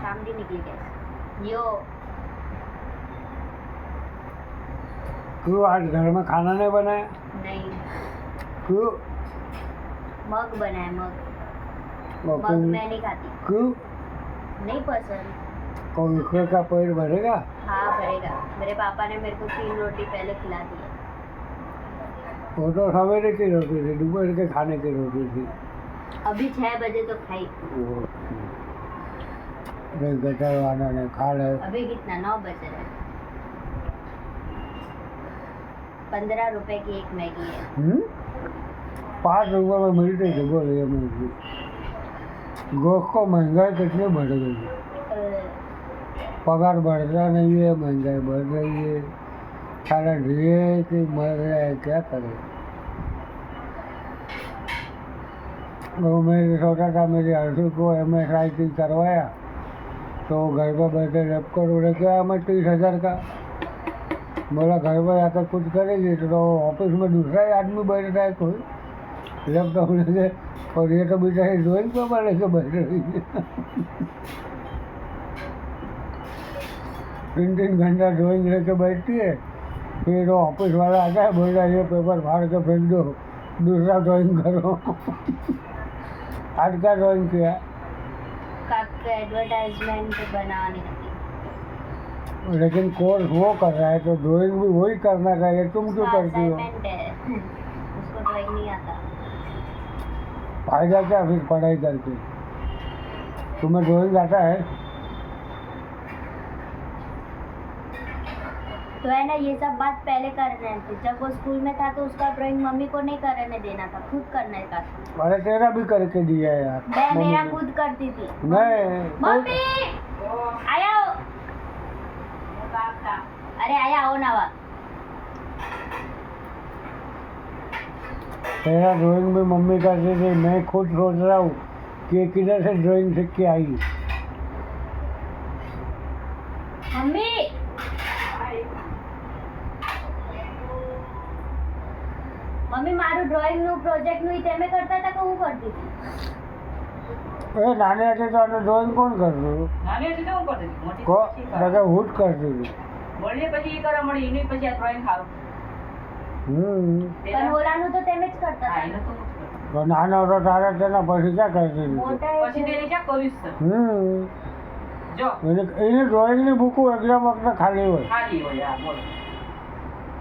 सामने निकली गैस यो। क्यों आज घर में खाना नहीं बनाया? नहीं, क्यों? मग बनाया मग। और मग मैं नहीं खाती, क्यों? नहीं पसंद। कोई उसके का पेट भरेगा? हाँ भरेगा, मेरे पापा ने मेरे को 3 रोटी पहले खिला दी है। वो तो सवेरे की रोटी थी, दोपहर के खाने की रोटी थी। अभी 6 बजे तो खाई। वो नहीं गटर वाला ने खा ले। अभी कितना 9 बज रहे हैं। 15 रुपए की एक मैगी है। 5 रुपये में मिलती थी, बोलो ये मैगी। गोश्त को महंगाई कितनी बढ़ गई है। पगार बढ़ता नहीं है, महंगाई बढ़ रही है। सारा ढीए कि मर रहा है, क्या करें। वो मेरे छोटा था, मेरी हर्षू को MSIT करवाया तो घर पर बैठे लैपटॉप उड़े क्या मैं 30,000 का। बोला घर पर आकर कुछ करेगी तो ऑफिस में दूसरा ही आदमी बैठ रहा है कोई लैपटॉप लेके, और ये तो बेचारी ड्राइंग पेपर लेके बैठ रही है। 3-3 घंटा ड्राइंग लेके बैठती है, फिर वो ऑफिस वाला आता है, बोल रहा है ये पेपर फाड़ के फेंक दो, दूसरा ड्राइंग करो। आज का ड्राइंग किया? एडवर्टाइजमेंट बनाने की। लेकिन कोर्स वो कर रहा है तो ड्राइंग भी वही करना चाहिए, तुम क्यों करती हो? असाइनमेंट है, उसको ड्राइंग नहीं आता। फायदा क्या फिर पढ़ाई करके? तुम्हें ड्राइंग आता है? तो है ना, ये सब बात पहले कर रहे थे। जब वो स्कूल में था तो उसका ड्राइंग मम्मी को नहीं करने देना था, खुद करने का था। अरे तेरा भी करके दिया है यार। मैं मम्मी मेरा ने। खुद करती थी। नहीं मम्मी आया हो। अरे आया हो ना वा। तेरा ड्राइंग भी मम्मी करती थी, मैं खुद सोच रहा हूँ कि किधर से ड्राइंग सीख के आई। मम्मी મમ્મી મારું ડ્રોઈંગ નું પ્રોજેક્ટ નું તમે કરતા હતા કે હું કરતી હતી? એ નાની હતી તો આને ડ્રોઈંગ કોણ કરતું? નાની હતી તો હું કરતી હતી, મોટી કો પછી લગે હુટ કરતી હતી. વળીએ પછી ઈ કરવા મળી, એની પછી આ ડ્રોઈંગ ખાવ. પણ ઓલાનું તો તમે જ કરતા હા, હતા. એને તો હું જ કરતી. તો નાનો હતો તારે તેના પછી ક્યાં કરતી હતી? મોટા પછી તો એને ક્યાં કર્યું છે? જો એની ડ્રોઈંગની બુકો એક્ઝામ વખતે ખાલી હોય. ખાલી હોય આ બોલો.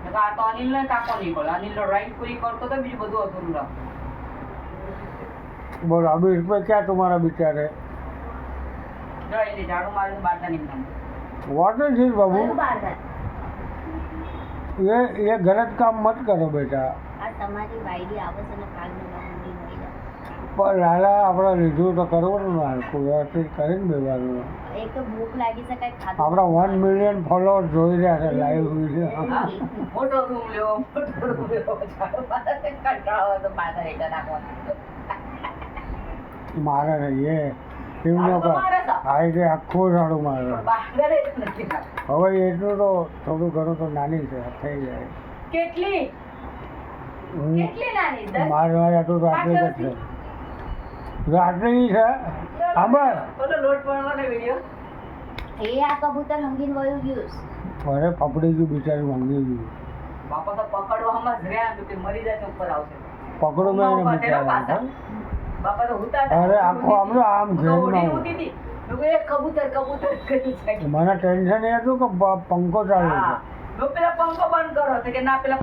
નકર આ તો અનિલને કાકો નહીં પડે. અનિલનો ડ્રોઈંગ પૂરી કરતો તો બીજું બધું અધૂરું રાખતો. बोलो अभी इसमें क्या तुम्हारा विचार है? જો એને ઝાડુ મારીને બહાર નીકળવાનું. व्हाट इज दिस बाबू? કયું બહાર હતા? ये गलत काम मत करो बेटा. આ તમારી વાયડી આવે છે ને કાલની મમ્મી મળી જાય. પણ લાલા આપણે લીધું તો કરવાનું ને હરખું વ્યવસ્થિત કરીને બેવાનું. એક તો ભૂખ લાગી છે કઈ ખાધું. આપણા 1 મિલિયન ફોલોઅર જોઈ રહ્યા છે લાઈવ વિડીયો. હા, મોટો રૂમ લેવો, મોટો રૂમ લેવો. ઝાડુ મારે કંટાળો આવે તો બહાર હેઠળ નાખવાનું. મારે એ એવું ન કર. આ રીતે આખું ઝાડુ મારે. બહાર હેઠળ નથી નાખવાનું. હવે એટલું તો થોડું ઘણું તો નાની છે, થઈ જાય. કેટલી કેટલી નાની? 10? મારે આટલું તો આટલું જ છે. રાત્રિ છે ખબર? ઓલો લોટ પડવાનો વિડિયો. એ આ કબૂતર હંગીને વયું ગયું. અરે પકડી ગયું બિચારી, માંગી ગયું. બાપા તો પકડવામાં જ રહ્યા તો તે મરી જાય તો ઉપર આવશે. પકડો મેં એને બિચારા. બાપા તો હુતા અરે આખો આમનો આમ ઘેરમાં ઉડી હતી. લોકો એક કબૂતર કબૂતર કરી છે. મને ટેન્શન એ હતું કે પંખો ચાલુ છે. હા, પેલા પંખો બંધ કરો તો કે ના પેલા